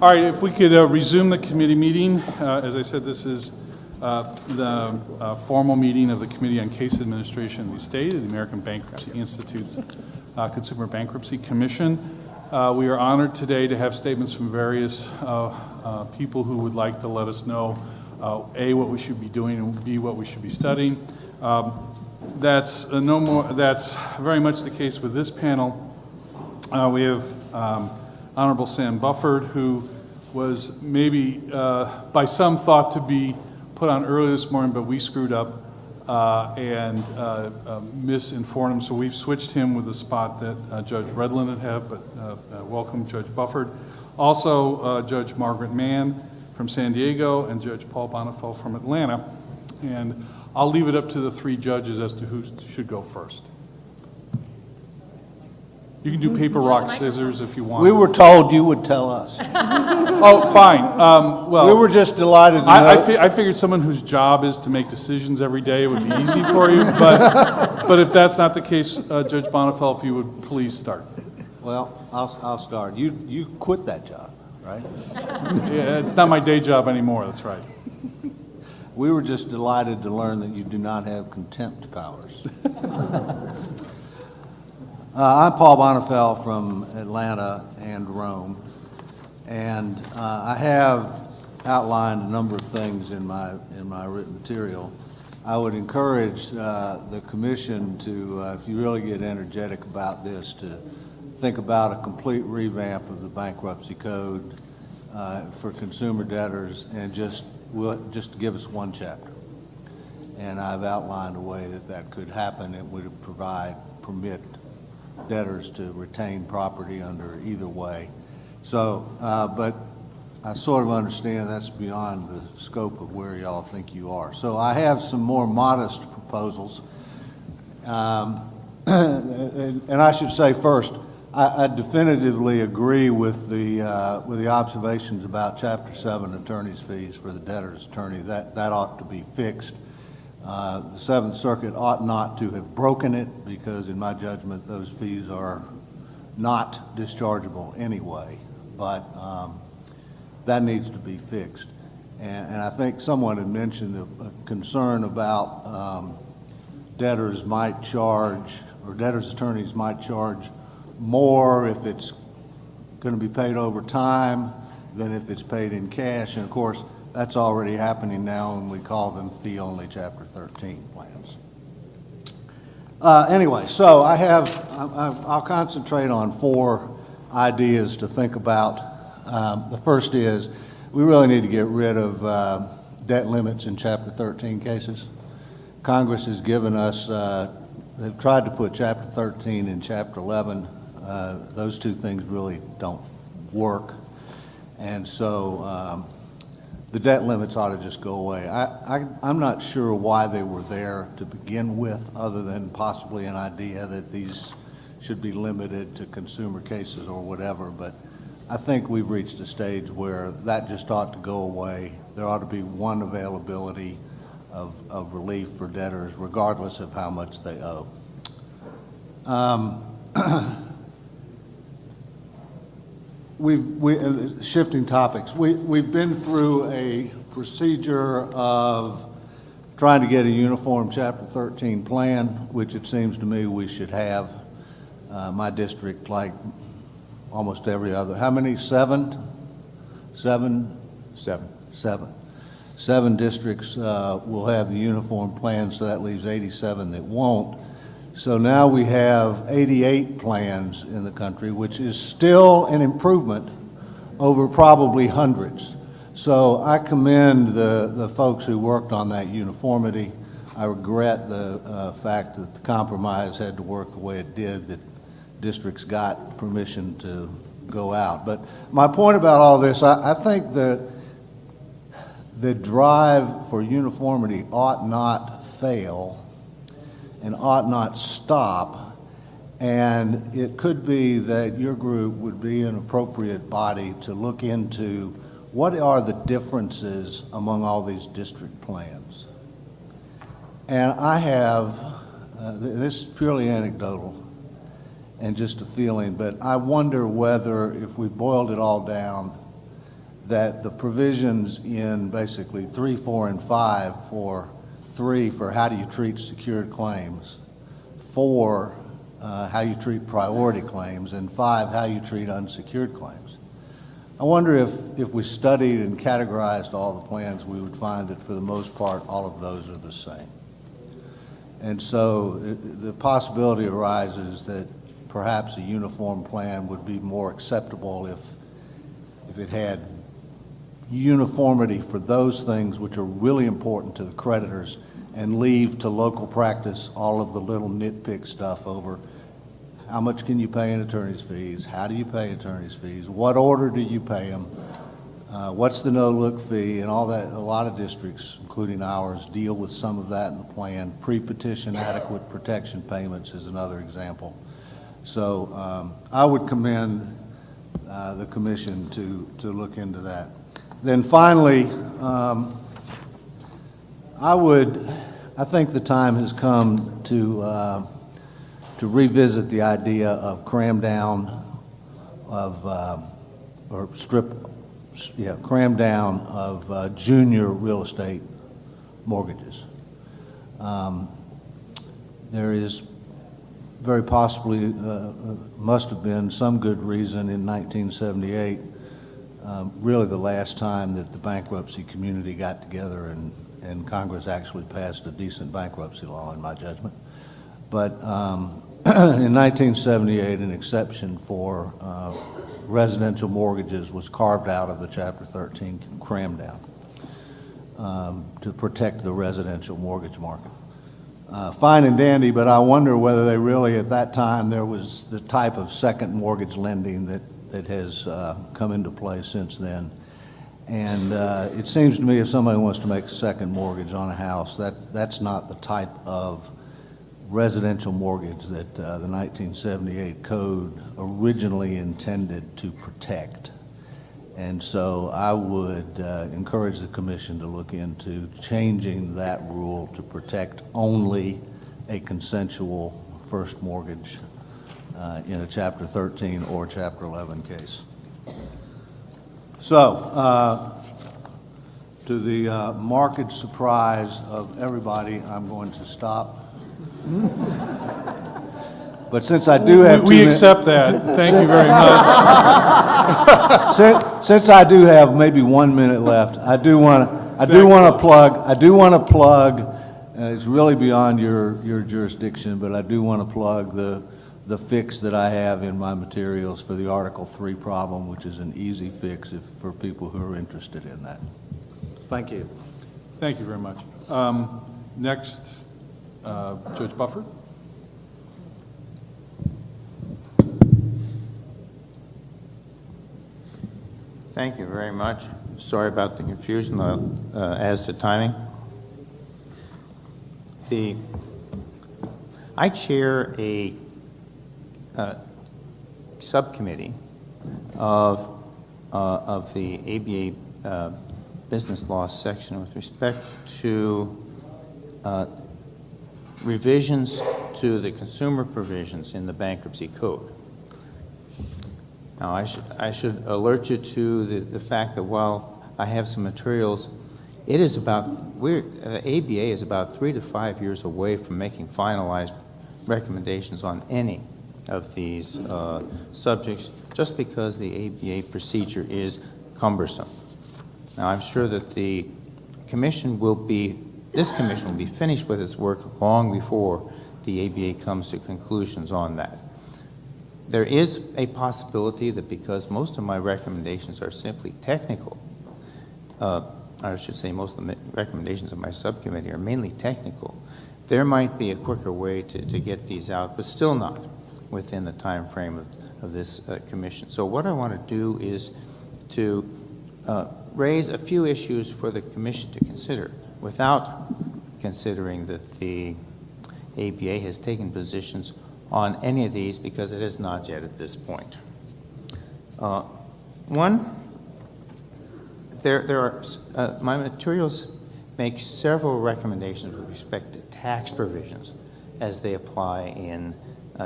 All right, if we could resume the committee meeting. As I said, this is the formal meeting of the Committee on Case Administration of the State of the American Bankruptcy Institute's Consumer Bankruptcy Commission. We are honored today to have statements from various people who would like to let us know, A, what we should be doing, and B, what we should be studying. That's very much the case with this panel. We have Honorable Sam Bufford, who was maybe by some thought to be put on early this morning, but we screwed up and misinformed him, so we've switched him with the spot that Judge Redlin had, but welcome Judge Bufford. Also Judge Margaret Mann from San Diego and Judge Paul Bonifel from Atlanta. And I'll leave it up to the three judges as to who should go first. You can do paper, rock, scissors if you want. We were told you would tell us. Oh, fine. Well, we were just delighted to know. I figured someone whose job is to make decisions every day would be easy for you, but if that's not the case, Judge Bonifel, if you would please start. Well, I'll start. You quit that job, right? Yeah, it's not my day job anymore, that's right. We were just delighted to learn that you do not have contempt powers. I'm Paul Bonifel from Atlanta and Rome, and I have outlined a number of things in my written material. I would encourage the commission to, if you really get energetic about this, to think about a complete revamp of the bankruptcy code for consumer debtors, and just give us one chapter. And I've outlined a way that could happen. It would permit debtors to retain property under either way. So, but I sort of understand that's beyond the scope of where y'all think you are. So I have some more modest proposals. And I should say first, I definitively agree with the observations about Chapter 7 attorney's fees for the debtor's attorney. That ought to be fixed. The Seventh Circuit ought not to have broken it because, in my judgment, those fees are not dischargeable anyway. But that needs to be fixed. And I think someone had mentioned a concern about debtors might charge, or debtors' attorneys might charge more if it's going to be paid over time than if it's paid in cash. And of course, that's already happening now, and we call them fee-only Chapter 13 plans. Anyway, so I'll concentrate on four ideas to think about. The first is we really need to get rid of debt limits in Chapter 13 cases. Congress has given us, they've tried to put Chapter 13 in Chapter 11. Those two things really don't work. And so the debt limits ought to just go away. I'm not sure why they were there to begin with, other than possibly an idea that these should be limited to consumer cases or whatever, but I think we've reached a stage where that just ought to go away. There ought to be one availability of relief for debtors, regardless of how much they owe. Shifting topics, we've been through a procedure of trying to get a uniform Chapter 13 plan, which it seems to me we should have. My district, like almost every other, how many? Seven districts will have the uniform plan, so that leaves 87 that won't. So now we have 88 plans in the country, which is still an improvement over probably hundreds. So I commend the folks who worked on that uniformity. I regret the fact that the compromise had to work the way it did, that districts got permission to go out. But my point about all this, I think the drive for uniformity ought not fail and ought not stop, and it could be that your group would be an appropriate body to look into what are the differences among all these district plans. And I have, this is purely anecdotal and just a feeling, but I wonder whether if we boiled it all down, that the provisions in basically 3, 4, and 5 for 3 for how do you treat secured claims, 4 how you treat priority claims, and 5 how you treat unsecured claims. I wonder if we studied and categorized all the plans, we would find that for the most part all of those are the same. And so the possibility arises that perhaps a uniform plan would be more acceptable if it had uniformity for those things which are really important to the creditors and leave to local practice all of the little nitpick stuff over how much can you pay in attorney's fees, how do you pay attorney's fees, what order do you pay them, what's the no-look fee, and all that. A lot of districts, including ours, deal with some of that in the plan. Pre-petition adequate protection payments is another example. So I would commend the commission to look into that. Then finally, I think the time has come to revisit the idea of cram down of cram down of junior real estate mortgages. There is very possibly must have been some good reason in 1978, really the last time that the bankruptcy community got together and Congress actually passed a decent bankruptcy law, in my judgment. But in 1978, an exception for residential mortgages was carved out of the Chapter 13 cram down to protect the residential mortgage market. Fine and dandy, but I wonder whether they really, at that time, there was the type of second mortgage lending that has come into play since then. And it seems to me if somebody wants to make a second mortgage on a house, that's not the type of residential mortgage that the 1978 code originally intended to protect. And so I would encourage the commission to look into changing that rule to protect only a consensual first mortgage in a Chapter 13 or Chapter 11 case. So, to the marked surprise of everybody, I'm going to stop. But since I do have we accept that. Thank you very much. Since I do have maybe 1 minute left, I do want to plug. It's really beyond your jurisdiction, but I do want to plug the fix that I have in my materials for the Article 3 problem, which is an easy fix for people who are interested in that. Thank you. Thank you very much. Next, Judge Buffer. Thank you very much. Sorry about the confusion as to timing. I chair a subcommittee of the ABA business law section with respect to revisions to the consumer provisions in the bankruptcy code. Now, I should alert you to the fact that while I have some materials, it is about, the ABA is about 3 to 5 years away from making finalized recommendations on any of these subjects, just because the ABA procedure is cumbersome. Now, I'm sure that this commission will be finished with its work long before the ABA comes to conclusions on that. There is a possibility that because most of my recommendations are simply technical, I should say most of the recommendations of my subcommittee are mainly technical, there might be a quicker way to get these out, but still not within the time frame of this commission. So what I want to do is to raise a few issues for the commission to consider without considering that the ABA has taken positions on any of these, because it is not yet at this point. One, my materials make several recommendations with respect to tax provisions as they apply in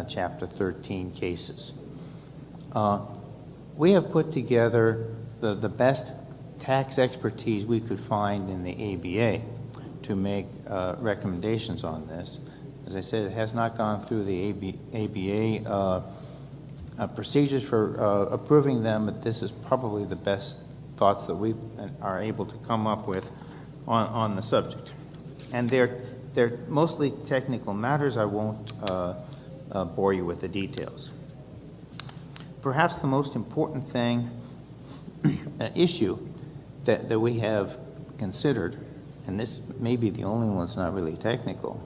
Chapter 13 cases. We have put together the best tax expertise we could find in the ABA to make recommendations on this. As I said, it has not gone through the ABA procedures for approving them, but this is probably the best thoughts that we are able to come up with on the subject. And they're mostly technical matters. I won't bore you with the details. Perhaps the most important thing, issue that we have considered, and this may be the only one that's not really technical,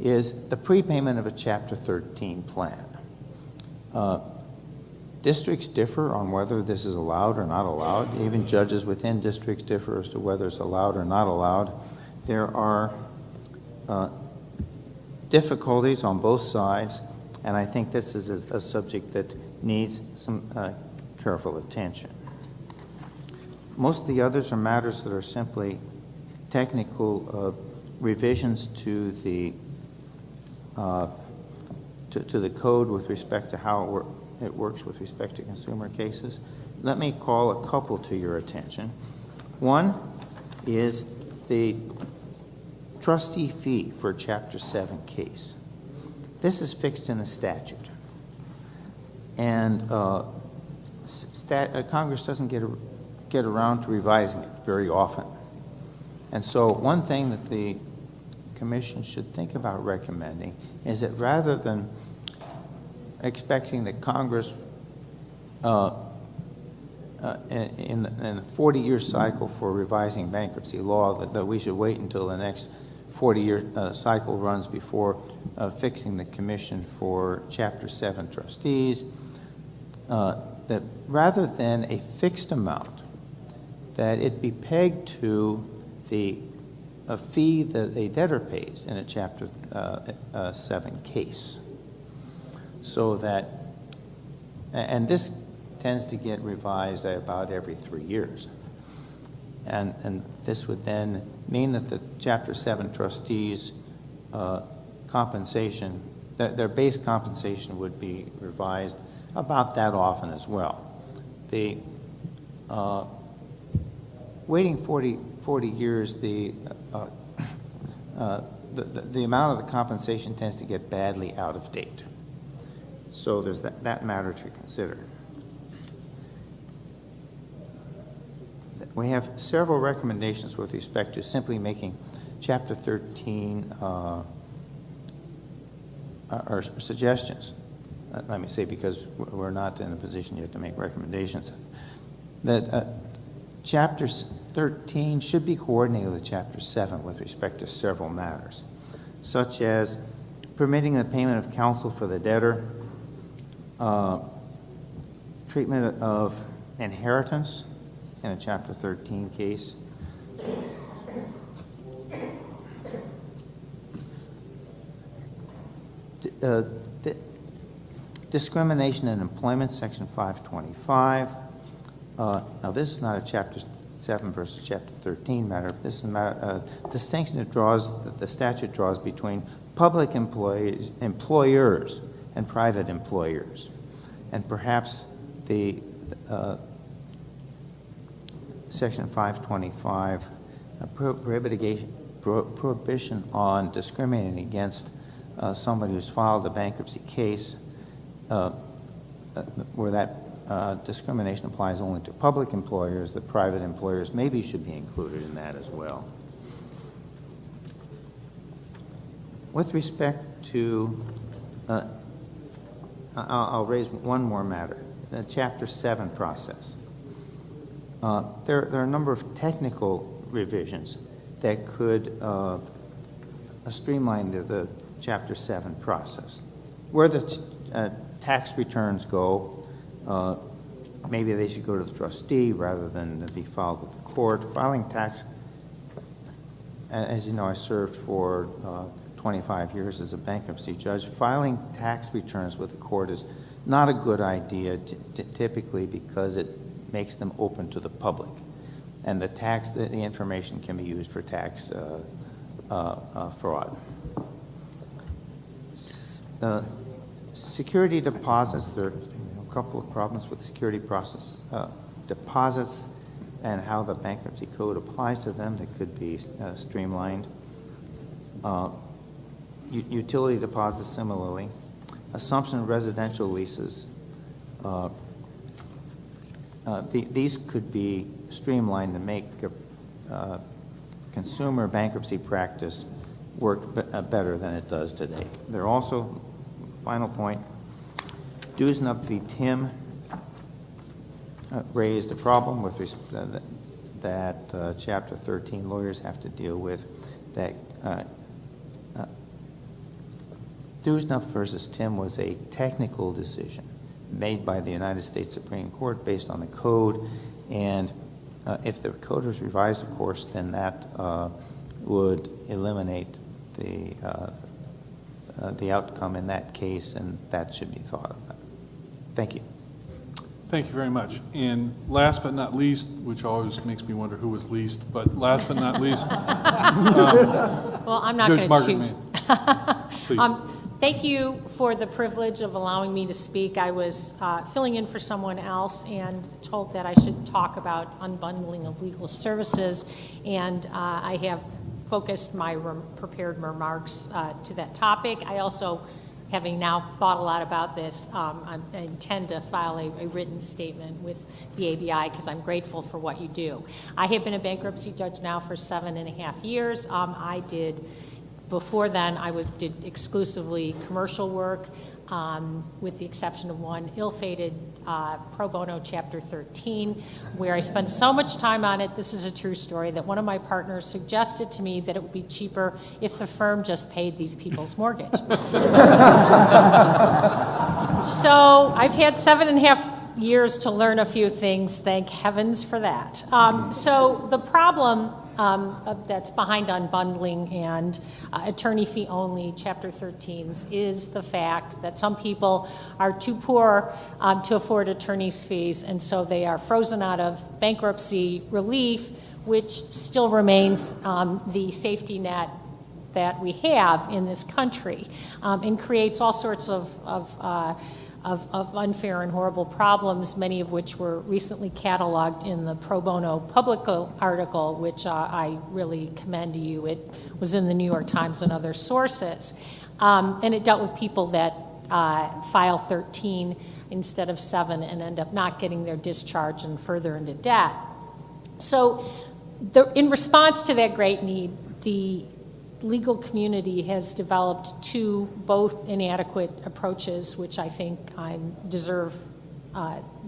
is the prepayment of a Chapter 13 plan. Districts differ on whether this is allowed or not allowed. Even judges within districts differ as to whether it's allowed or not allowed. There are difficulties on both sides, and I think this is a subject that needs some careful attention. Most of the others are matters that are simply technical revisions to the code with respect to how it works with respect to consumer cases. Let me call a couple to your attention. One is the trustee fee for a Chapter 7 case. This is fixed in a statute, and Congress doesn't get around to revising it very often. And so one thing that the Commission should think about recommending is that rather than expecting that Congress in the 40-year cycle for revising bankruptcy law, that we should wait until the next 40-year cycle runs before fixing the Commission for Chapter 7 trustees, that rather than a fixed amount, that it be pegged to a fee that a debtor pays in a Chapter 7 case. So that, and this tends to get revised about every 3 years. And this would then mean that the Chapter 7 trustees' compensation, their base compensation would be revised about that often as well. The waiting 40 years, the amount of the compensation tends to get badly out of date. So there's that matter to consider. We have several recommendations with respect to simply making Chapter 13 or suggestions. Let me say, because we're not in a position yet to make recommendations, that Chapter 13 should be coordinated with Chapter 7 with respect to several matters, such as permitting the payment of counsel for the debtor, treatment of inheritance in a Chapter 13 case, discrimination in employment, Section 525. Now, this is not a Chapter 7 versus Chapter 13 matter. This is a matter, distinction that the statute draws between public employers and private employers. And perhaps the Section 525 prohibition on discriminating against somebody who's filed a bankruptcy case where that discrimination applies only to public employers, the private employers maybe should be included in that as well. With respect to, I'll raise one more matter, the Chapter 7 process. There are a number of technical revisions that could streamline the Chapter 7 process. Where the tax returns go, maybe they should go to the trustee rather than be filed with the court. Filing tax, as you know, I served for 25 years as a bankruptcy judge. Filing tax returns with the court is not a good idea typically because it makes them open to the public. And the information can be used for tax fraud. Security deposits, there are a couple of problems with security process deposits. and how the bankruptcy code applies to them that could be streamlined. Utility deposits similarly. Assumption of residential leases. These could be streamlined to make consumer bankruptcy practice work better than it does today. There are also, final point, Dusnup v. Tim raised a problem with that Chapter 13 lawyers have to deal with, that Dusnup versus Tim was a technical decision made by the United States Supreme Court based on the code, and if the code was revised, of course, then that would eliminate the outcome in that case, and that should be thought about. Thank you. Thank you very much. And last but not least, which always makes me wonder who was least, but last but not least, well, I'm not Judge going to Margaret choose. Please. Thank you for the privilege of allowing me to speak. I was filling in for someone else and told that I should talk about unbundling of legal services, and I have focused my prepared remarks to that topic. I also, having now thought a lot about this, I intend to file a written statement with the ABI because I'm grateful for what you do. I have been a bankruptcy judge now for 7.5 years. Before then, I did exclusively commercial work, with the exception of one ill-fated pro bono Chapter 13, where I spent so much time on it, this is a true story, that one of my partners suggested to me that it would be cheaper if the firm just paid these people's mortgage. So I've had 7.5 years to learn a few things, thank heavens for that. So the problem that's behind unbundling and attorney fee only Chapter 13s is the fact that some people are too poor to afford attorney's fees, and so they are frozen out of bankruptcy relief, which still remains the safety net that we have in this country, and creates all sorts of unfair and horrible problems, many of which were recently cataloged in the pro bono public article, which I really commend to you. It was in the New York Times and other sources. And it dealt with people that file 13 instead of 7 and end up not getting their discharge and further into debt. So in response to that great need, the legal community has developed two both inadequate approaches, which I think deserve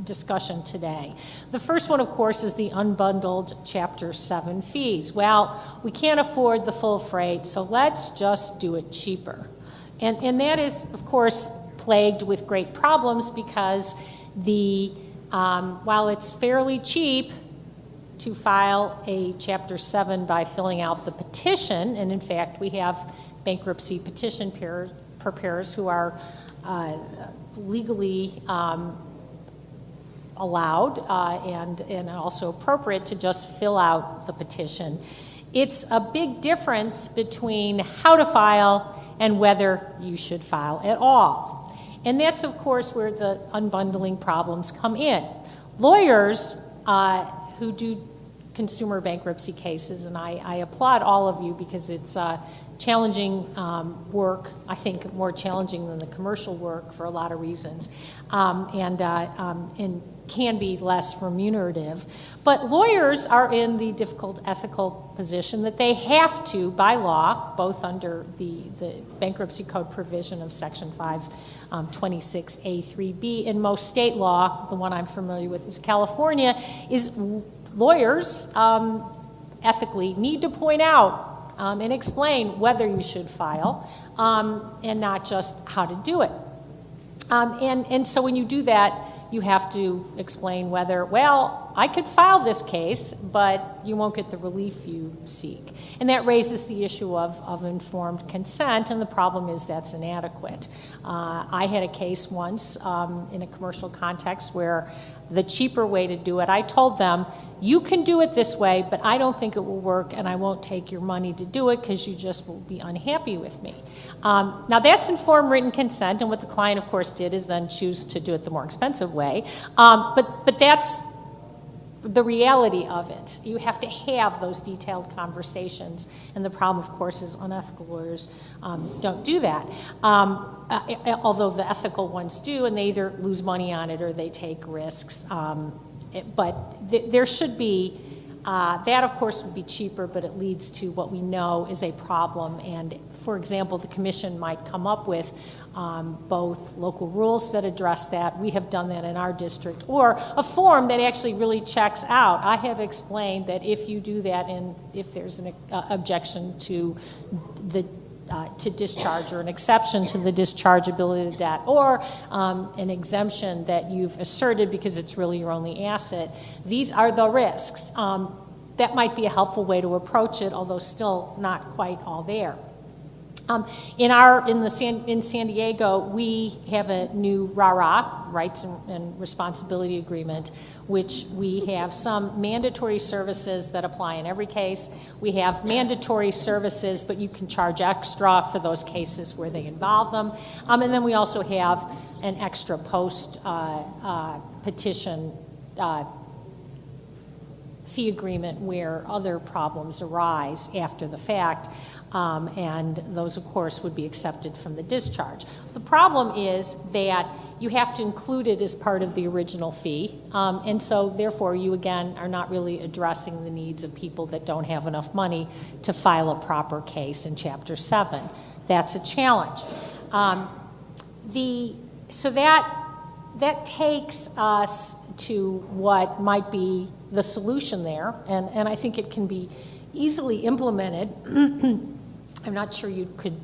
discussion today. The first one, of course, is the unbundled Chapter 7 fees. Well, we can't afford the full freight, so let's just do it cheaper. And that is, of course, plagued with great problems because while it's fairly cheap to file a Chapter 7 by filling out the petition, and in fact we have bankruptcy petition preparers who are legally allowed and also appropriate to just fill out the petition. It's a big difference between how to file and whether you should file at all. And that's, of course, where the unbundling problems come in. Lawyers who do consumer bankruptcy cases, and I applaud all of you because it's challenging work, I think more challenging than the commercial work for a lot of reasons, and can be less remunerative. But lawyers are in the difficult ethical position that they have to, by law, both under the bankruptcy code provision of Section 526A3B, in most state law, the one I'm familiar with is California, is lawyers ethically need to point out and explain whether you should file and not just how to do it. And so when you do that, you have to explain whether, well, I could file this case, but you won't get the relief you seek. And that raises the issue of informed consent, and the problem is that's inadequate. I had a case once in a commercial context where the cheaper way to do it, I told them, you can do it this way, but I don't think it will work, and I won't take your money to do it because you just will be unhappy with me. Now that's informed written consent, and what the client, of course, did is then choose to do it the more expensive way. But that's the reality of it. You have to have those detailed conversations, and the problem, of course, is unethical lawyers don't do that. Although the ethical ones do, and they either lose money on it or they take risks. There should be, that of course would be cheaper, but it leads to what we know is a problem. And for example, the commission might come up with both local rules that address that. We have done that in our district, or a form that actually really checks out. I have explained that if you do that, and if there's an objection to to discharge, or an exception to the dischargeability of debt, or an exemption that you've asserted because it's really your only asset, these are the risks. That might be a helpful way to approach it, although still not quite all there. In San Diego, we have a new RARA, Rights and Responsibility Agreement, which we have some mandatory services that apply in every case. We have mandatory services, but you can charge extra for those cases where they involve them. And then we also have an extra post petition fee agreement where other problems arise after the fact. And those, of course, would be accepted from the discharge. The problem is that you have to include it as part of the original fee, and so therefore you, again, are not really addressing the needs of people that don't have enough money to file a proper case in Chapter 7. That's a challenge. So that takes us to what might be the solution there, and I think it can be easily implemented. I'm not sure you could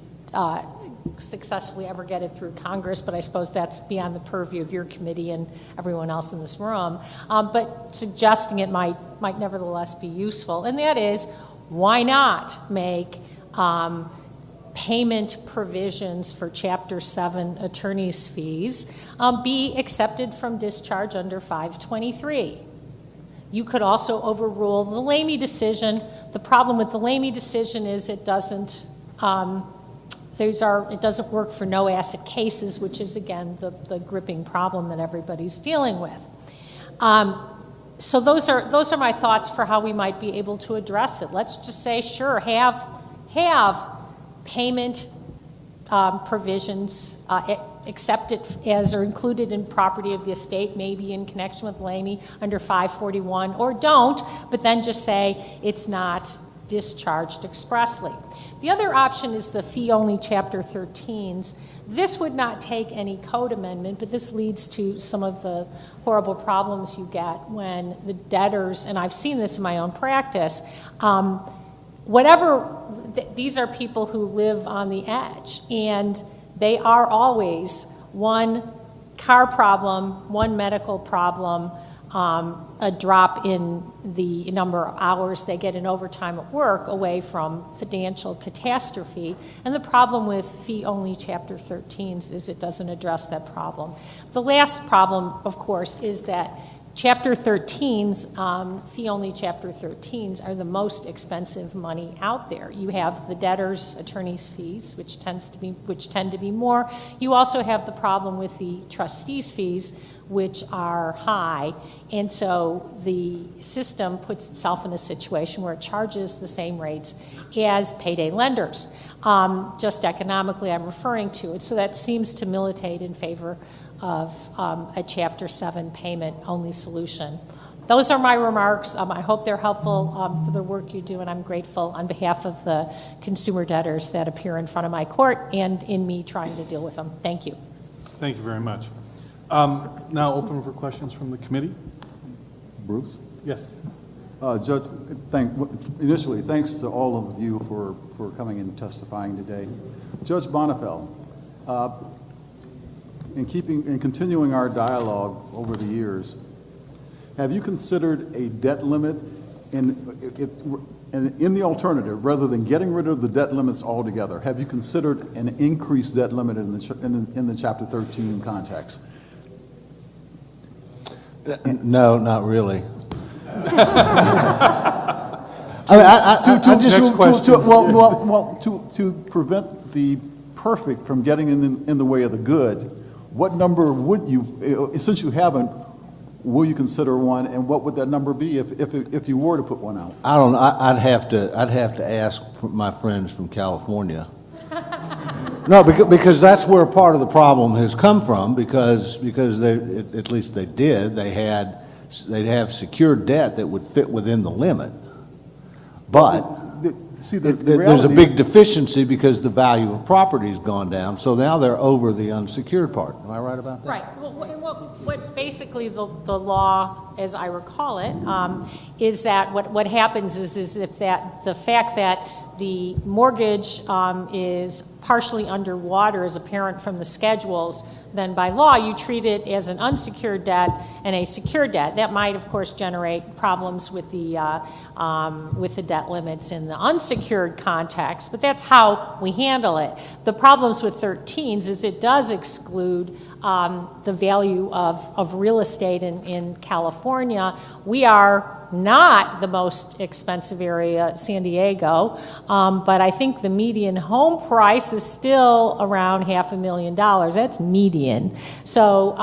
successfully ever get it through Congress, but I suppose that's beyond the purview of your committee and everyone else in this room. But suggesting it might nevertheless be useful, and that is, why not make payment provisions for Chapter 7 attorney's fees be accepted from discharge under 523? You could also overrule the Lamy decision. The problem with the Lamy decision is it doesn't work for no asset cases, which is, again, the gripping problem that everybody's dealing with. So those are my thoughts for how we might be able to address it. Let's just say, sure, have payment provisions accepted as or included in property of the estate, maybe in connection with Lamy under 541, or don't, but then just say it's not discharged expressly. The other option is the fee-only Chapter 13s. This would not take any code amendment, but this leads to some of the horrible problems you get when the debtors, and I've seen this in my own practice, these are people who live on the edge, and they are always one car problem, one medical problem, a drop in the number of hours they get in overtime at work away from financial catastrophe. And the problem with fee-only Chapter 13s is it doesn't address that problem. The last problem, of course, is that Chapter 13s, fee-only Chapter 13s, are the most expensive money out there. You have the debtor's attorney's fees, which tend to be more. You also have the problem with the trustee's fees, which are high, and so the system puts itself in a situation where it charges the same rates as payday lenders. Just economically, I'm referring to it, so that seems to militate in favor of a Chapter 7 payment-only solution. Those are my remarks. I hope they're helpful for the work you do, and I'm grateful on behalf of the consumer debtors that appear in front of my court and in me trying to deal with them. Thank you. Thank you very much. Now open for questions from the committee. Bruce? Yes. Judge, initially, thanks to all of you for coming and testifying today. Judge Bonifel, in continuing our dialogue over the years, have you considered a debt limit in the alternative, rather than getting rid of the debt limits altogether? Have you considered an increased debt limit in the Chapter 13 context? No, not really. To prevent the perfect from getting in the way of the good, what number would you, since you haven't, Will you consider one, and what would that number be if you were to put one out? I don't, I'd have to ask my friends from California. No, because that's where part of the problem has come from, because they, at least they did, they'd have secured debt that would fit within the limit. But See, there's a big deficiency because the value of property has gone down, so now they're over the unsecured part. Am I right about that? Right. Well, what basically the law, as I recall it, is that what happens is if the fact that the mortgage is partially underwater is apparent from the schedules, then by law you treat it as an unsecured debt and a secured debt. That might, of course, generate problems with the debt limits in the unsecured context, but that's how we handle it. The problems with 13s is it does exclude the value of real estate in California. We are not the most expensive area, San Diego, but I think the median home price is still around $500,000. That's median. So,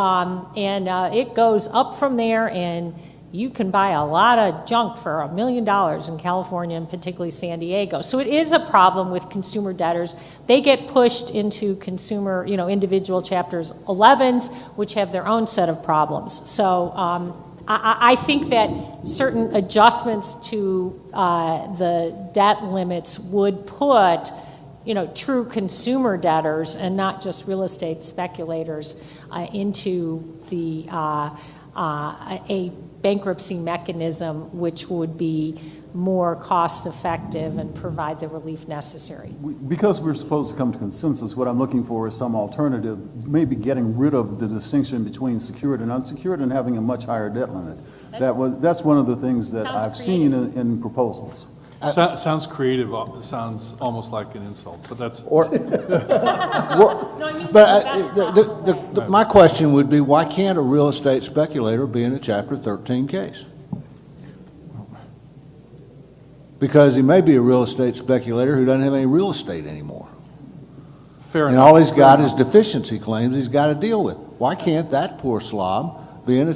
it goes up from there, and you can buy a lot of junk for $1 million in California, and particularly San Diego. So it is a problem with consumer debtors. They get pushed into consumer, individual chapters 11s, which have their own set of problems. So I think that certain adjustments to the debt limits would put, true consumer debtors and not just real estate speculators into a bankruptcy mechanism which would be more cost-effective and provide the relief necessary. Because we're supposed to come to consensus, what I'm looking for is some alternative, maybe getting rid of the distinction between secured and unsecured and having a much higher debt limit. That's one of the things that I've seen in proposals. Sounds creative, sounds almost like an insult, but that's... My question would be, why can't a real estate speculator be in a Chapter 13 case? Because he may be a real estate speculator who doesn't have any real estate anymore. Fair enough. And all he's got is deficiency claims he's got to deal with. Why can't that poor slob be in a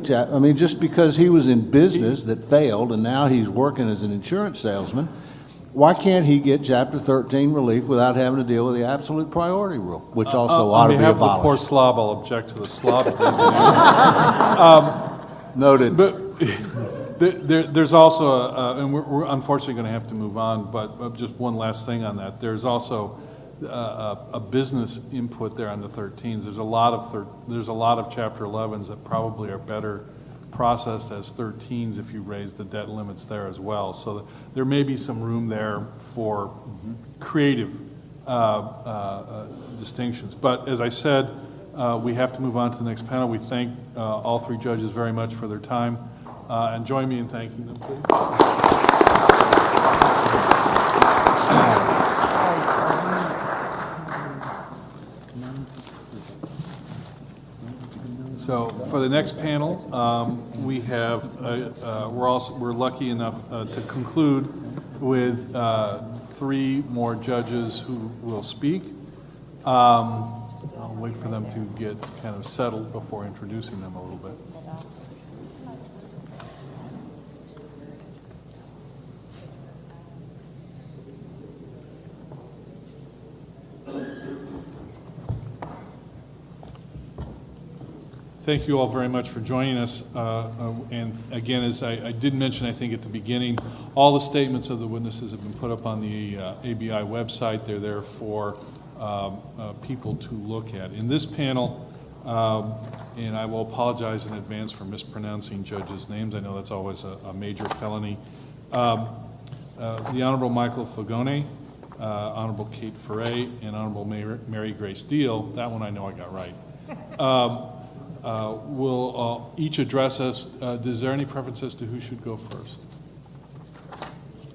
just because he was in business that failed and now he's working as an insurance salesman, why can't he get Chapter 13 relief without having to deal with the absolute priority rule, which also ought to be abolished? On behalf of the poor slob, I'll object to the slob designation. Noted. But there's also, and we're unfortunately going to have to move on, but just one last thing on that. There's also a business input there on the 13s. There's a lot of Chapter 11s that probably are better processed as 13s if you raise the debt limits there as well. So there may be some room there for creative distinctions. But as I said, we have to move on to the next panel. We thank all three judges very much for their time. And join me in thanking them, please. So for the next panel, we have we're lucky enough to conclude with 3 more judges who will speak. I'll wait for them to get kind of settled before introducing them a little bit. Thank you all very much for joining us. And again, as I did mention, I think at the beginning, all the statements of the witnesses have been put up on the ABI website. They're there for people to look at. In this panel, and I will apologize in advance for mispronouncing judges' names. I know that's always a major felony. The Honorable Michael Fogone, Honorable Kate Ferre, and Honorable Mary Grace Deal. That one I know I got right. Will each address us. Is there any preference as to who should go first?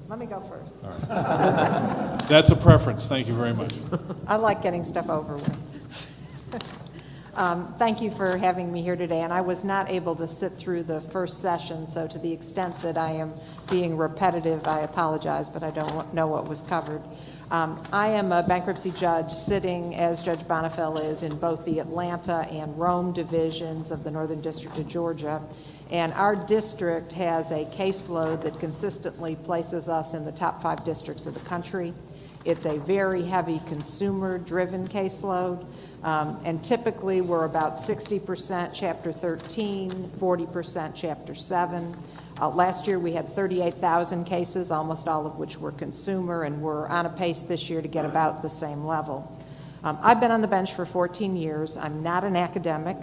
Let me go first. All right. That's a preference. Thank you very much. I like getting stuff over with. Thank you for having me here today, and I was not able to sit through the first session, so to the extent that I am being repetitive, I apologize, but I don't know what was covered. I am a bankruptcy judge sitting, as Judge Bonifel is, in both the Atlanta and Rome divisions of the Northern District of Georgia, and our district has a caseload that consistently places us in the top 5 districts of the country. It's a very heavy consumer-driven caseload, and typically we're about 60% Chapter 13, 40% Chapter 7. Last year we had 38,000 cases, almost all of which were consumer, and we're on a pace this year to get about the same level. I've been on the bench for 14 years. I'm not an academic,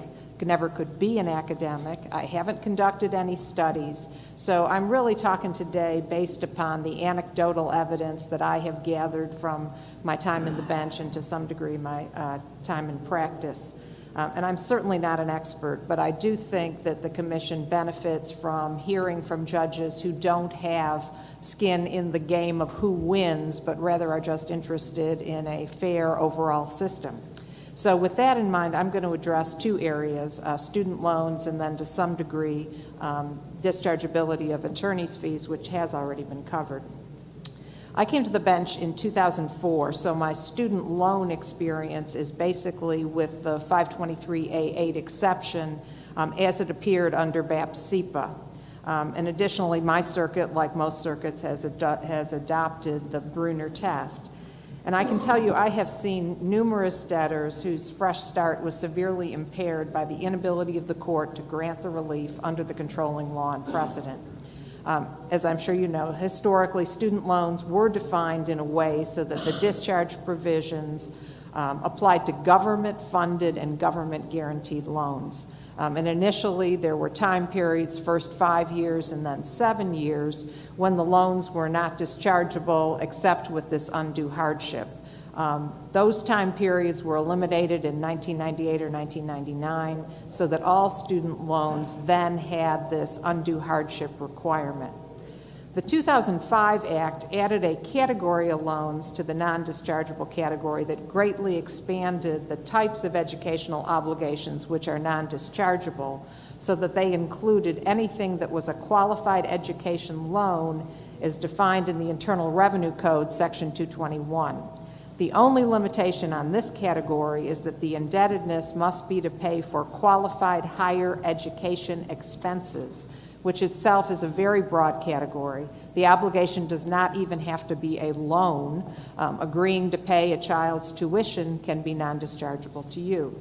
never could be an academic. I haven't conducted any studies, so I'm really talking today based upon the anecdotal evidence that I have gathered from my time in the bench and to some degree my time in practice. And I'm certainly not an expert, but I do think that the commission benefits from hearing from judges who don't have skin in the game of who wins, but rather are just interested in a fair overall system. So with that in mind, I'm going to address 2 areas, student loans and then to some degree dischargeability of attorney's fees, which has already been covered. I came to the bench in 2004, so my student loan experience is basically with the 523A8 exception as it appeared under BAP-CIPA. And additionally, my circuit, like most circuits, has adopted the Bruner test. And I can tell you I have seen numerous debtors whose fresh start was severely impaired by the inability of the court to grant the relief under the controlling law and precedent. As I'm sure you know, historically student loans were defined in a way so that the discharge provisions applied to government-funded and government-guaranteed loans. And initially there were time periods, first 5 years and then 7 years, when the loans were not dischargeable except with this undue hardship. Those time periods were eliminated in 1998 or 1999 so that all student loans then had this undue hardship requirement. The 2005 Act added a category of loans to the non-dischargeable category that greatly expanded the types of educational obligations which are non-dischargeable so that they included anything that was a qualified education loan as defined in the Internal Revenue Code, Section 221. The only limitation on this category is that the indebtedness must be to pay for qualified higher education expenses, which itself is a very broad category. The obligation does not even have to be a loan. Agreeing to pay a child's tuition can be non-dischargeable to you.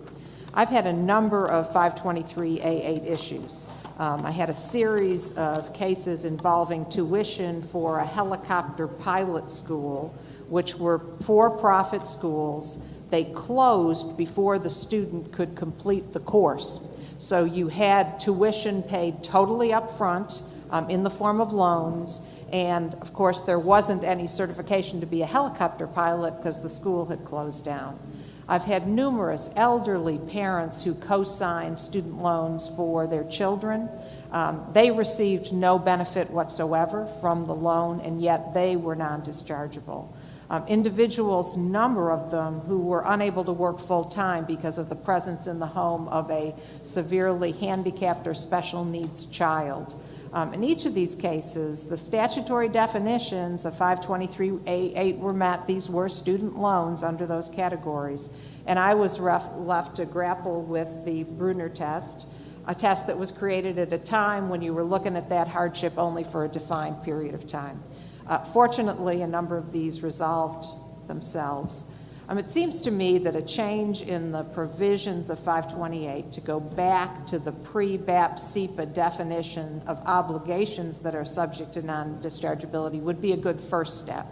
I've had a number of 523A8 issues. I had a series of cases involving tuition for a helicopter pilot school, which were for-profit schools. They closed before the student could complete the course. So you had tuition paid totally up front in the form of loans, and of course there wasn't any certification to be a helicopter pilot because the school had closed down. I've had numerous elderly parents who co-signed student loans for their children. They received no benefit whatsoever from the loan, and yet they were non-dischargeable. Individuals, number of them, who were unable to work full-time because of the presence in the home of a severely handicapped or special needs child. In each of these cases, the statutory definitions of 523A8 were met. These were student loans under those categories. And I was left to grapple with the Bruner test, a test that was created at a time when you were looking at that hardship only for a defined period of time. Fortunately, a number of these resolved themselves. It seems to me that a change in the provisions of 528 to go back to the pre-BAP-CIPA definition of obligations that are subject to non-dischargeability would be a good first step.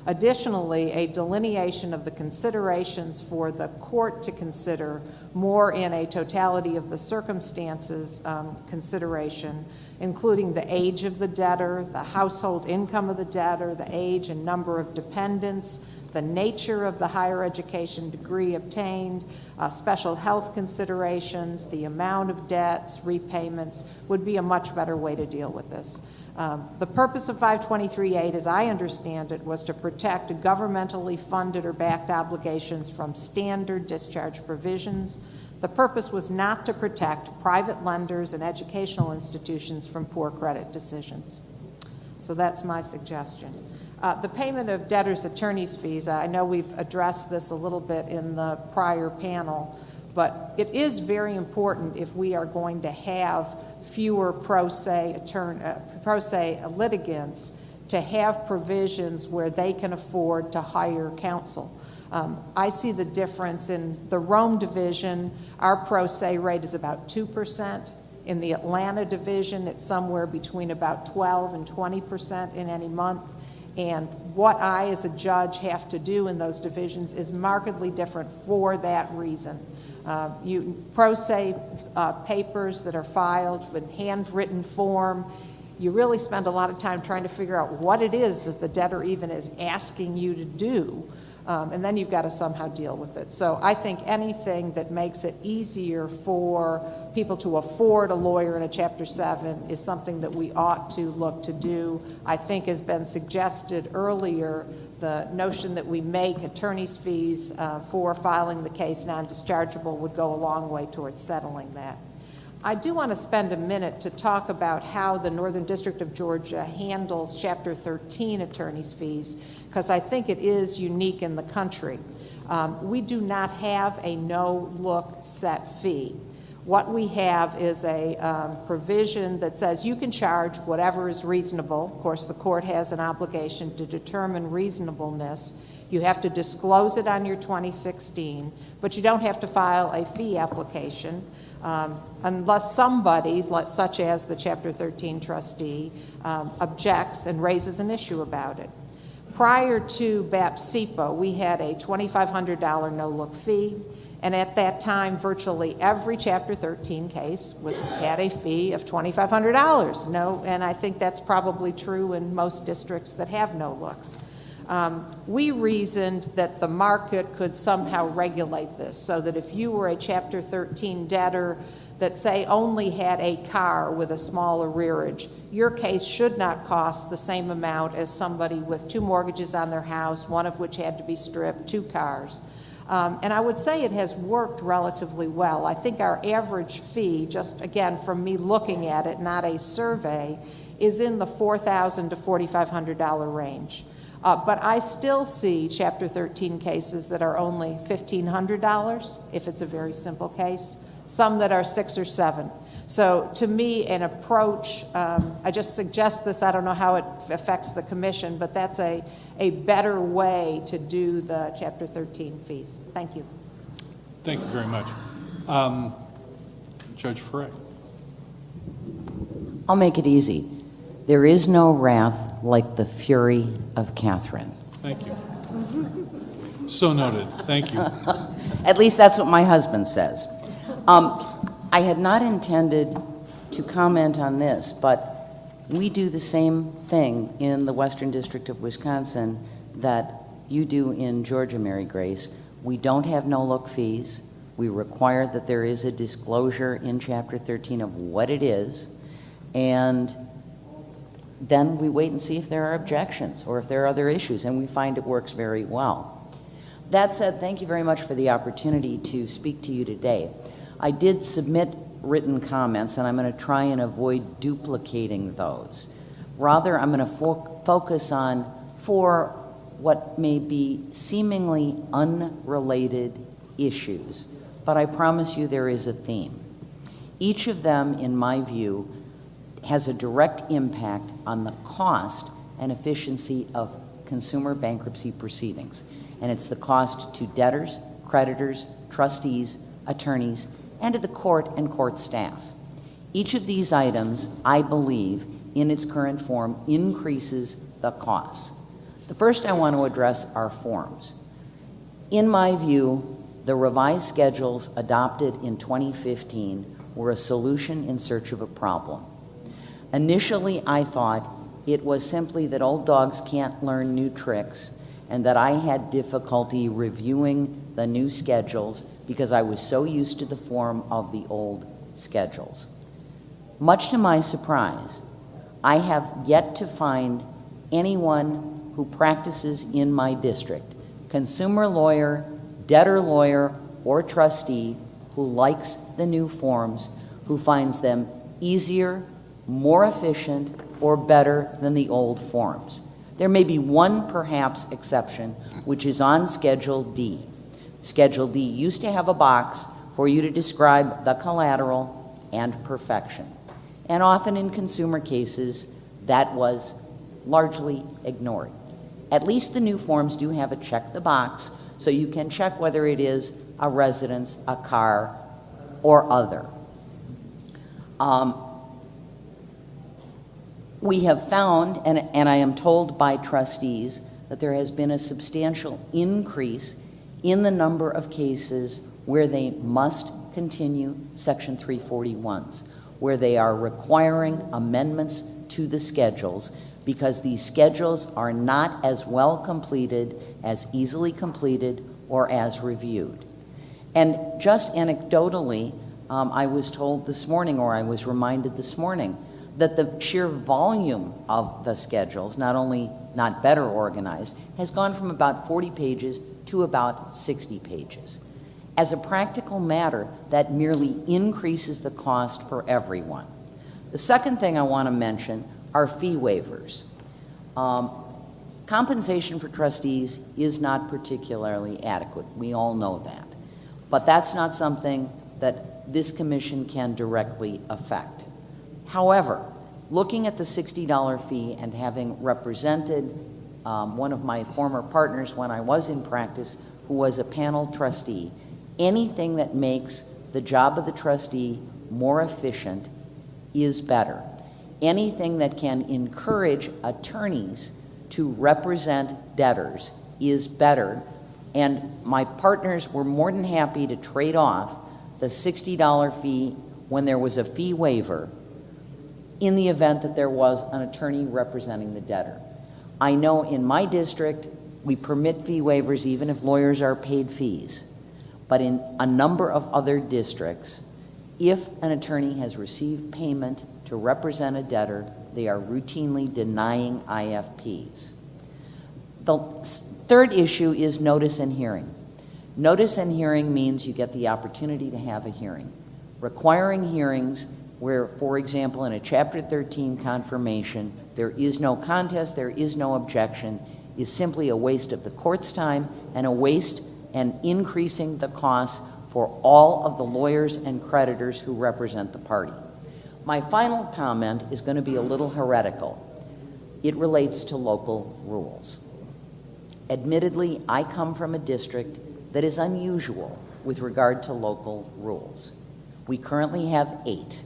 Additionally, a delineation of the considerations for the court to consider more in a totality of the circumstances consideration, including the age of the debtor, the household income of the debtor, the age and number of dependents, the nature of the higher education degree obtained, special health considerations, the amount of debts, repayments, would be a much better way to deal with this. The purpose of 523.8, as I understand it, was to protect governmentally funded or backed obligations from standard discharge provisions. The purpose was not to protect private lenders and educational institutions from poor credit decisions. So that's my suggestion. The payment of debtors' attorney's fees, I know we've addressed this a little bit in the prior panel, but it is very important if we are going to have fewer pro se litigants to have provisions where they can afford to hire counsel. I see the difference in the Rome division. Our pro se rate is about 2%. In the Atlanta division, it's somewhere between about 12 and 20% in any month. And what I, as a judge, have to do in those divisions is markedly different for that reason. Pro se papers that are filed in handwritten form, you really spend a lot of time trying to figure out what it is that the debtor even is asking you to do. And then you've got to somehow deal with it. So I think anything that makes it easier for people to afford a lawyer in a Chapter 7 is something that we ought to look to do. I think has been suggested earlier, the notion that we make attorney's fees for filing the case non-dischargeable would go a long way towards settling that. I do want to spend a minute to talk about how the Northern District of Georgia handles Chapter 13 attorney's fees, because I think it is unique in the country. We do not have a no-look set fee. What we have is a provision that says you can charge whatever is reasonable. Of course, the court has an obligation to determine reasonableness. You have to disclose it on your 2016, but you don't have to file a fee application unless somebody, such as the Chapter 13 trustee, objects and raises an issue about it. Prior to BAP-CIPA, we had a $2,500 no-look fee, and at that time, virtually every Chapter 13 case had a fee of $2,500. And I think that's probably true in most districts that have no-looks. We reasoned that the market could somehow regulate this so that if you were a Chapter 13 debtor that, say, only had a car with a small arrearage, your case should not cost the same amount as somebody with 2 mortgages on their house, one of which had to be stripped, 2 cars. And I would say it has worked relatively well. I think our average fee, just again from me looking at it, not a survey, is in the $4,000 to $4,500 range. But I still see Chapter 13 cases that are only $1,500 if it's a very simple case, some that are 6 or 7. So to me, an approach, I just suggest this, I don't know how it affects the commission, but that's a better way to do the Chapter 13 fees. Thank you. Thank you very much. Judge Ferret. I'll make it easy. There is no wrath like the fury of Catherine. Thank you. So noted. Thank you. At least that's what my husband says. I had not intended to comment on this, but we do the same thing in the Western District of Wisconsin that you do in Georgia, Mary Grace. We don't have no-look fees. We require that there is a disclosure in Chapter 13 of what it is, and then we wait and see if there are objections or if there are other issues, and we find it works very well. That said, thank you very much for the opportunity to speak to you today. I did submit written comments, and I'm going to try and avoid duplicating those. Rather, I'm going to focus on 4 what may be seemingly unrelated issues, but I promise you there is a theme. Each of them, in my view, has a direct impact on the cost and efficiency of consumer bankruptcy proceedings. And it's the cost to debtors, creditors, trustees, attorneys, and to the court and court staff. Each of these items, I believe, in its current form, increases the costs. The first I want to address are forms. In my view, the revised schedules adopted in 2015 were a solution in search of a problem. Initially, I thought it was simply that old dogs can't learn new tricks and that I had difficulty reviewing the new schedules because I was so used to the form of the old schedules. Much to my surprise, I have yet to find anyone who practices in my district, consumer lawyer, debtor lawyer, or trustee, who likes the new forms, who finds them easier, more efficient, or better than the old forms. There may be one perhaps exception, which is on Schedule D. Schedule D used to have a box for you to describe the collateral and perfection. And often in consumer cases, that was largely ignored. At least the new forms do have a check the box, so you can check whether it is a residence, a car, or other. We have found, and I am told by trustees, that there has been a substantial increase in the number of cases where they must continue Section 341s, where they are requiring amendments to the schedules because these schedules are not as well completed, as easily completed, or as reviewed. And just anecdotally, I was told this morning, or I was reminded this morning, that the sheer volume of the schedules, not only not better organized, has gone from about 40 pages to about 60 pages. As a practical matter, that merely increases the cost for everyone. The second thing I want to mention are fee waivers. Compensation for trustees is not particularly adequate. We all know that. But that's not something that this commission can directly affect. However, looking at the $60 fee and having represented one of my former partners when I was in practice, who was a panel trustee, anything that makes the job of the trustee more efficient is better. Anything that can encourage attorneys to represent debtors is better. And my partners were more than happy to trade off the $60 fee when there was a fee waiver in the event that there was an attorney representing the debtor. I know in my district, we permit fee waivers even if lawyers are paid fees. But in a number of other districts, if an attorney has received payment to represent a debtor, they are routinely denying IFPs. The third issue is notice and hearing. Notice and hearing means you get the opportunity to have a hearing. Requiring hearings where, for example, in a Chapter 13 confirmation, there is no contest, there is no objection, is simply a waste of the court's time and a waste and increasing the costs for all of the lawyers and creditors who represent the party. My final comment is going to be a little heretical. It relates to local rules. Admittedly, I come from a district that is unusual with regard to local rules. We currently have 8.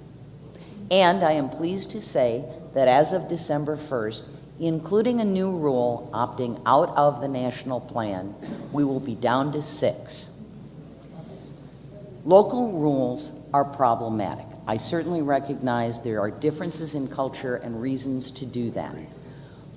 And I am pleased to say that as of December 1st, including a new rule opting out of the national plan, we will be down to 6. Local rules are problematic. I certainly recognize there are differences in culture and reasons to do that.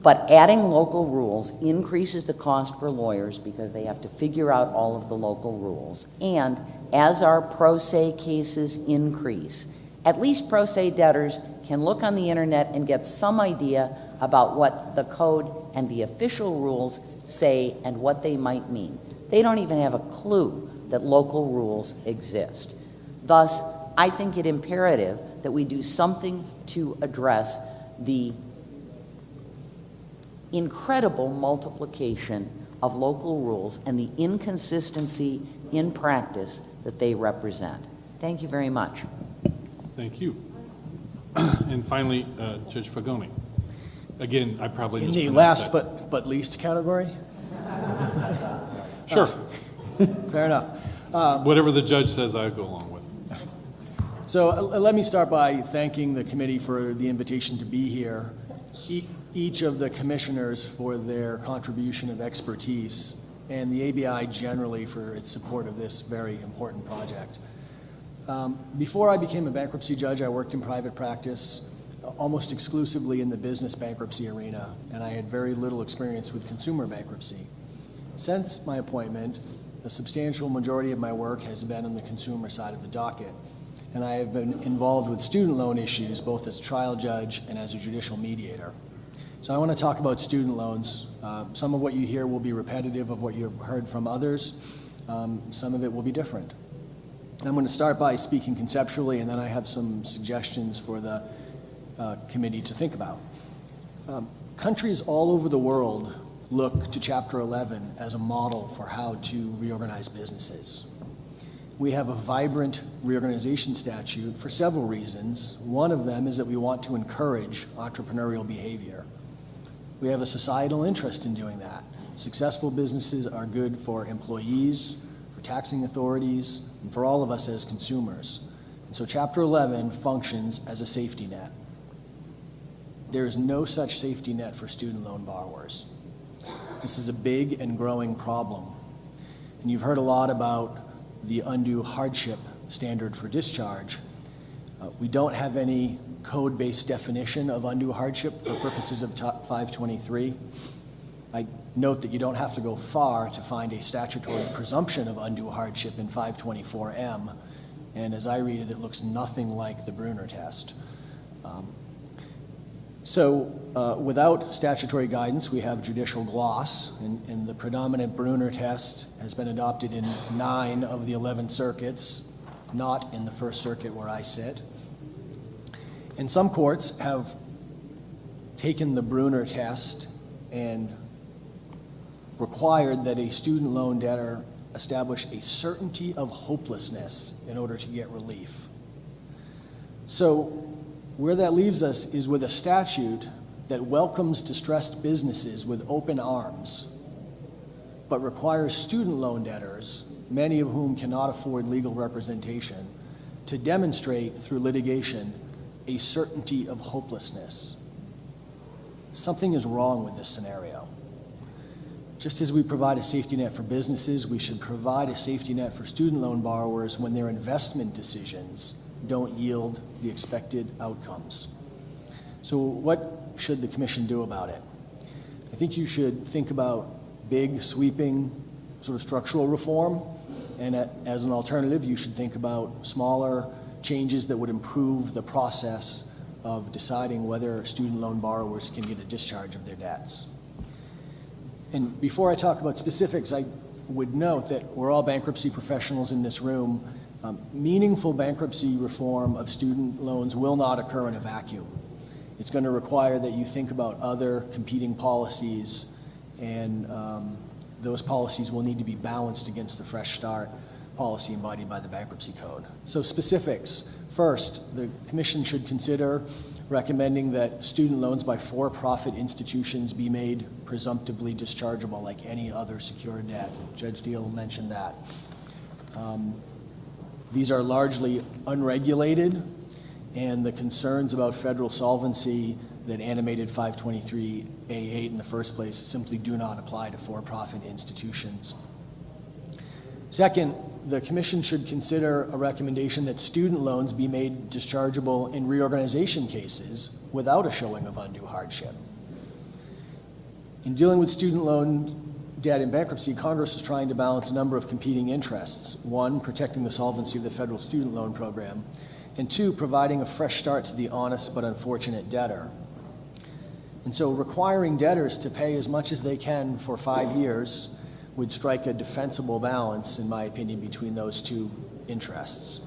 But adding local rules increases the cost for lawyers because they have to figure out all of the local rules. And as our pro se cases increase, at least pro se debtors can look on the internet and get some idea about what the code and the official rules say and what they might mean. They don't even have a clue that local rules exist. Thus, I think it imperative that we do something to address the incredible multiplication of local rules and the inconsistency in practice that they represent. Thank you very much. Thank you. And finally, Judge Fagoni. Again, I probably In the mispronounced last that. but least category? Sure. Fair enough. Whatever the judge says, I go along with. So let me start by thanking the committee for the invitation to be here, each of the commissioners for their contribution of expertise, and the ABI generally for its support of this very important project. Before I became a bankruptcy judge, I worked in private practice almost exclusively in the business bankruptcy arena, and I had very little experience with consumer bankruptcy. Since my appointment, a substantial majority of my work has been on the consumer side of the docket, and I have been involved with student loan issues both as trial judge and as a judicial mediator. So I want to talk about student loans. Some of what you hear will be repetitive of what you've heard from others. Some of it will be different. I'm going to start by speaking conceptually, and then I have some suggestions for the committee to think about. Countries all over the world look to Chapter 11 as a model for how to reorganize businesses. We have a vibrant reorganization statute for several reasons. One of them is that we want to encourage entrepreneurial behavior. We have a societal interest in doing that. Successful businesses are good for employees, for taxing authorities, and for all of us as consumers. And so Chapter 11 functions as a safety net. There is no such safety net for student loan borrowers. This is a big and growing problem. And you've heard a lot about the undue hardship standard for discharge. We don't have any code-based definition of undue hardship for purposes of 523. I note that you don't have to go far to find a statutory presumption of undue hardship in 524M, and as I read it, it looks nothing like the Bruner test. Without statutory guidance, we have judicial gloss, and the predominant Bruner test has been adopted in 9 of the 11 circuits, not in the First Circuit where I sit. And some courts have taken the Bruner test and required that a student loan debtor establish a certainty of hopelessness in order to get relief. So where that leaves us is with a statute that welcomes distressed businesses with open arms, but requires student loan debtors, many of whom cannot afford legal representation, to demonstrate through litigation a certainty of hopelessness. Something is wrong with this scenario. Just as we provide a safety net for businesses, we should provide a safety net for student loan borrowers when their investment decisions don't yield the expected outcomes. So what should the Commission do about it? I think you should think about big, sweeping, sort of structural reform, and as an alternative, you should think about smaller changes that would improve the process of deciding whether student loan borrowers can get a discharge of their debts. And before I talk about specifics, I would note that we're all bankruptcy professionals in this room. Meaningful bankruptcy reform of student loans will not occur in a vacuum. It's going to require that you think about other competing policies, and those policies will need to be balanced against the Fresh Start policy embodied by the Bankruptcy Code. So specifics. First, the Commission should consider recommending that student loans by for-profit institutions be made presumptively dischargeable like any other secured debt. Judge Deal mentioned that. These are largely unregulated, and the concerns about federal solvency that animated 523A8 in the first place simply do not apply to for-profit institutions. Second, the Commission should consider a recommendation that student loans be made dischargeable in reorganization cases without a showing of undue hardship. In dealing with student loan debt in bankruptcy, Congress is trying to balance a number of competing interests. One, protecting the solvency of the federal student loan program, and two, providing a fresh start to the honest but unfortunate debtor. And so requiring debtors to pay as much as they can for 5 years would strike a defensible balance, in my opinion, between those two interests.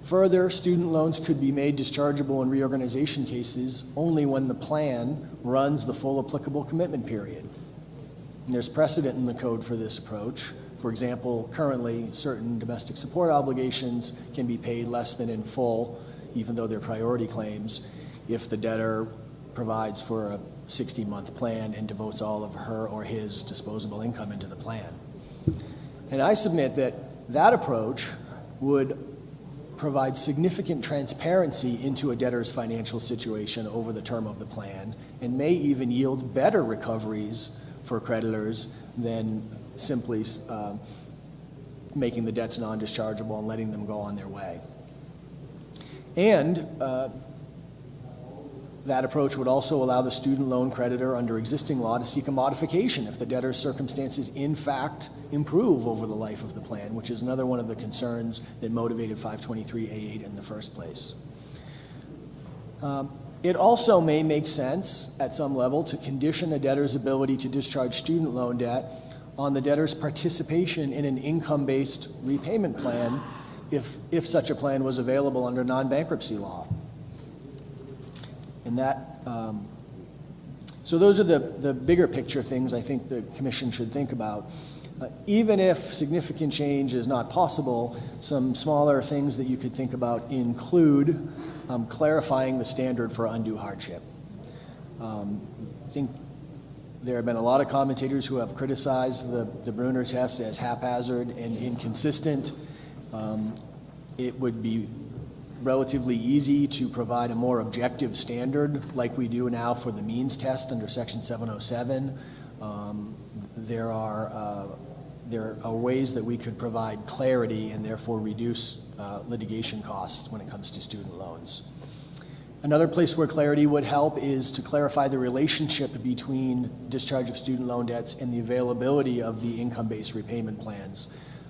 Further, student loans could be made dischargeable in reorganization cases only when the plan runs the full applicable commitment period. And there's precedent in the code for this approach. For example, currently, certain domestic support obligations can be paid less than in full, even though they're priority claims, if the debtor provides for a 60-month plan and devotes all of her or his disposable income into the plan. And I submit that that approach would provide significant transparency into a debtor's financial situation over the term of the plan, and may even yield better recoveries for creditors than simply making the debts non-dischargeable and letting them go on their way. And that approach would also allow the student loan creditor under existing law to seek a modification if the debtor's circumstances in fact improve over the life of the plan, which is another one of the concerns that motivated 523A8 in the first place. It also may make sense at some level to condition a debtor's ability to discharge student loan debt on the debtor's participation in an income-based repayment plan if such a plan was available under non-bankruptcy law. And that, so those are the bigger picture things I think the Commission should think about. Even if significant change is not possible, some smaller things that you could think about include clarifying the standard for undue hardship. I think there have been a lot of commentators who have criticized the Bruner test as haphazard and inconsistent. It would be relatively easy to provide a more objective standard like we do now for the means test under Section 707. There are ways that we could provide clarity and therefore reduce litigation costs when it comes to student loans. Another place where clarity would help is to clarify the relationship between discharge of student loan debts and the availability of the income-based repayment plans.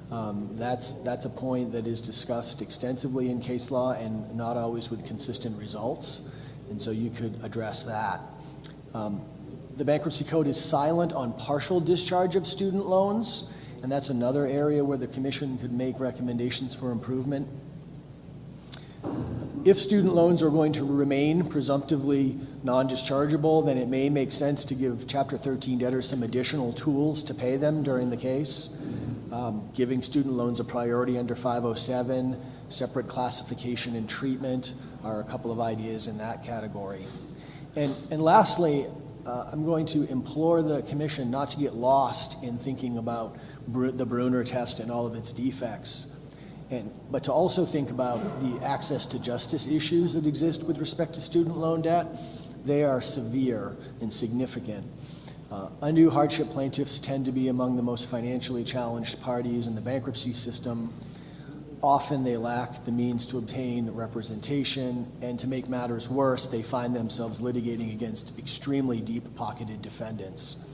That's a point that is discussed extensively in case law and not always with consistent results, and so you could address that. The Bankruptcy Code is silent on partial discharge of student loans, and that's another area where the Commission could make recommendations for improvement. If student loans are going to remain presumptively non-dischargeable, then it may make sense to give Chapter 13 debtors some additional tools to pay them during the case. Giving student loans a priority under 507, separate classification and treatment are a couple of ideas in that category. And lastly, I'm going to implore the Commission not to get lost in thinking about the Bruner test and all of its defects, but to also think about the access to justice issues that exist with respect to student loan debt. They are severe and significant. Undue hardship plaintiffs tend to be among the most financially challenged parties in the bankruptcy system. Often they lack the means to obtain representation, and to make matters worse, they find themselves litigating against extremely deep-pocketed defendants.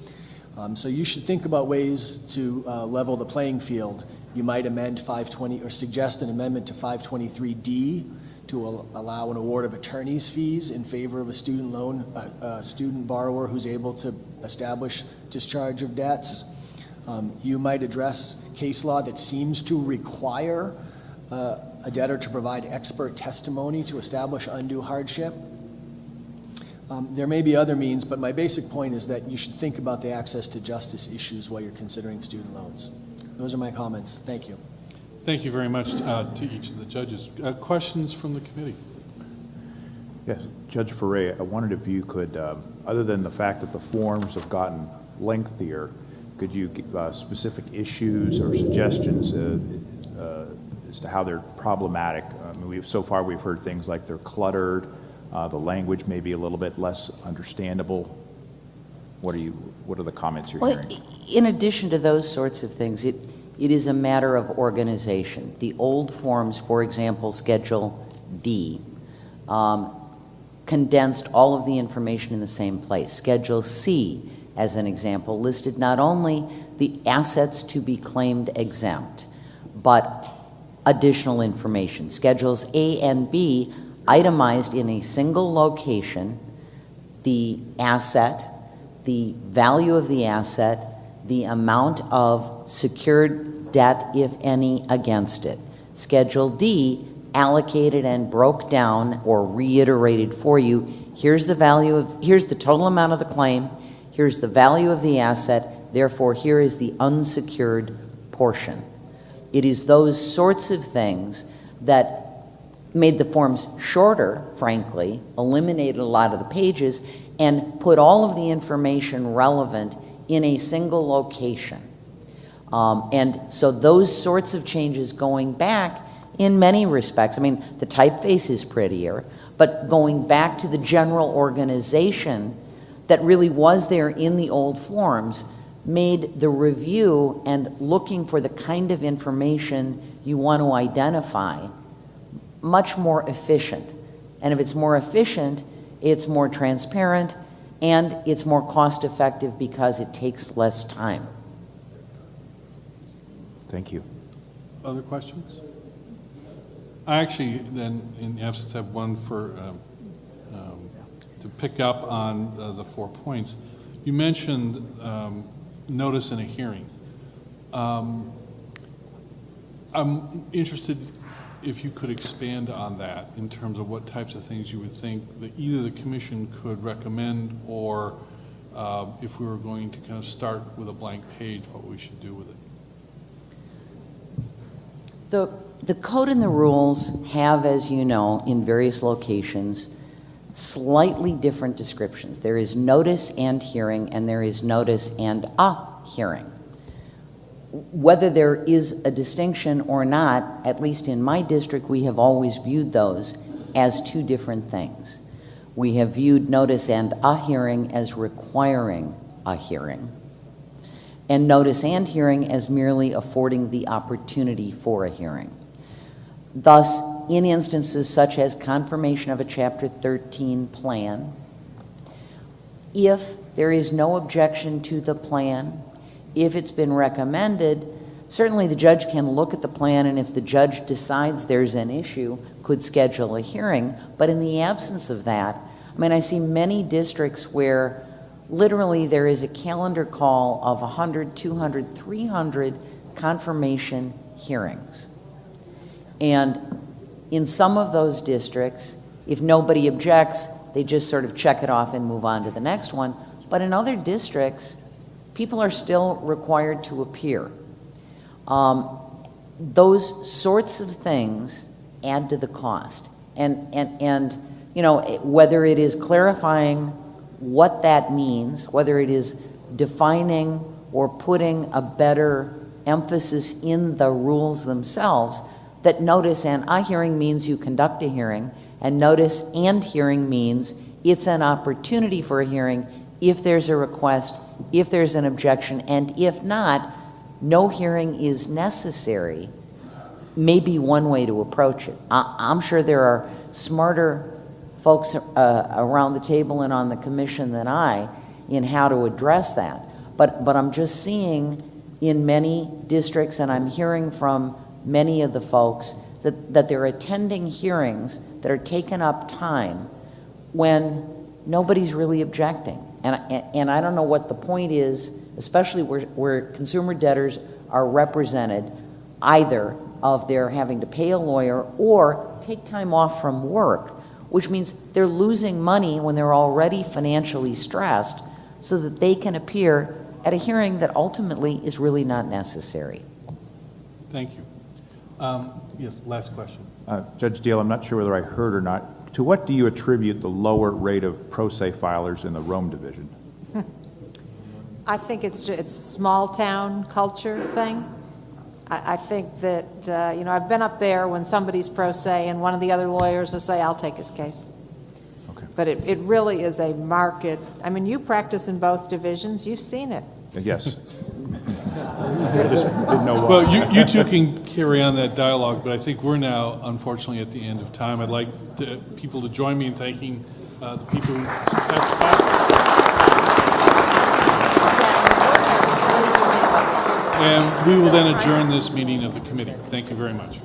So you should think about ways to level the playing field. You might amend 520 or suggest an amendment to 523D to allow an award of attorney's fees in favor of a student loan, student borrower who's able to establish discharge of debts. You might address case law that seems to require a debtor to provide expert testimony to establish undue hardship. There may be other means, but my basic point is that you should think about the access to justice issues while you're considering student loans. Those are my comments. Thank you. Thank you very much to each of the judges. Questions from the committee? Yes, Judge Ferre, I wondered if you could, other than the fact that the forms have gotten lengthier, could you give specific issues or suggestions as to how they're problematic? I mean, so far we've heard things like they're cluttered, the language may be a little bit less understandable. What are the comments you're hearing? In addition to those sorts of things, it is a matter of organization. The old forms, for example, Schedule D, condensed all of the information in the same place. Schedule C, as an example, listed not only the assets to be claimed exempt, but additional information. Schedules A and B itemized in a single location the asset, the value of the asset, the amount of secured debt, if any, against it. Schedule D allocated and broke down or reiterated for you, here's the total amount of the claim, here's the value of the asset, therefore here is the unsecured portion. It is those sorts of things that made the forms shorter, frankly, eliminated a lot of the pages, and put all of the information relevant in a single location. And so those sorts of changes going back in many respects, I mean, the typeface is prettier, but going back to the general organization that really was there in the old forms made the review and looking for the kind of information you want to identify much more efficient. And if it's more efficient, it's more transparent, and it's more cost-effective because it takes less time. Thank you. Other questions? I actually, then, in absence, have one for to pick up on the 4 points. You mentioned notice in a hearing. I'm interested if you could expand on that in terms of what types of things you would think that either the commission could recommend, or if we were going to kind of start with a blank page, what we should do with it. The code and the rules have, as you know, in various locations, slightly different descriptions. There is notice and hearing, and there is notice and a hearing. Whether there is a distinction or not, at least in my district, we have always viewed those as two different things. We have viewed notice and a hearing as requiring a hearing, and notice and hearing as merely affording the opportunity for a hearing. Thus, in instances such as confirmation of a Chapter 13 plan, if there is no objection to the plan, if it's been recommended, certainly the judge can look at the plan, and if the judge decides there's an issue, could schedule a hearing. But in the absence of that, I mean, I see many districts where literally there is a calendar call of 100, 200, 300 confirmation hearings. And in some of those districts, if nobody objects, they just sort of check it off and move on to the next one. But in other districts, people are still required to appear. Those sorts of things add to the cost. And you know, whether it is clarifying what that means, whether it is defining or putting a better emphasis in the rules themselves, that notice and a hearing means you conduct a hearing, and notice and hearing means it's an opportunity for a hearing if there's a request, if there's an objection, and if not, no hearing is necessary, may be one way to approach it. I'm sure there are smarter folks around the table and on the commission than I in how to address that. But I'm just seeing in many districts, and I'm hearing from many of the folks, that they're attending hearings that are taking up time when nobody's really objecting. And I don't know what the point is, especially where consumer debtors are represented, either of their having to pay a lawyer or take time off from work, which means they're losing money when they're already financially stressed, so that they can appear at a hearing that ultimately is really not necessary. Thank you. Yes, last question. Judge Deal, I'm not sure whether I heard or not. To what do you attribute the lower rate of pro se filers in the Rome division? I think it's a small town culture thing. I think that, you know, I've been up there when somebody's pro se and one of the other lawyers will say, I'll take his case. Okay. But it really is a market. I mean, you practice in both divisions. You've seen it. Yes. I just didn't know why. Well, you two can carry on that dialogue, but I think we're now, unfortunately, at the end of time. I'd like people to join me in thanking the people who testified. And we will then adjourn this meeting of the committee. Thank you very much.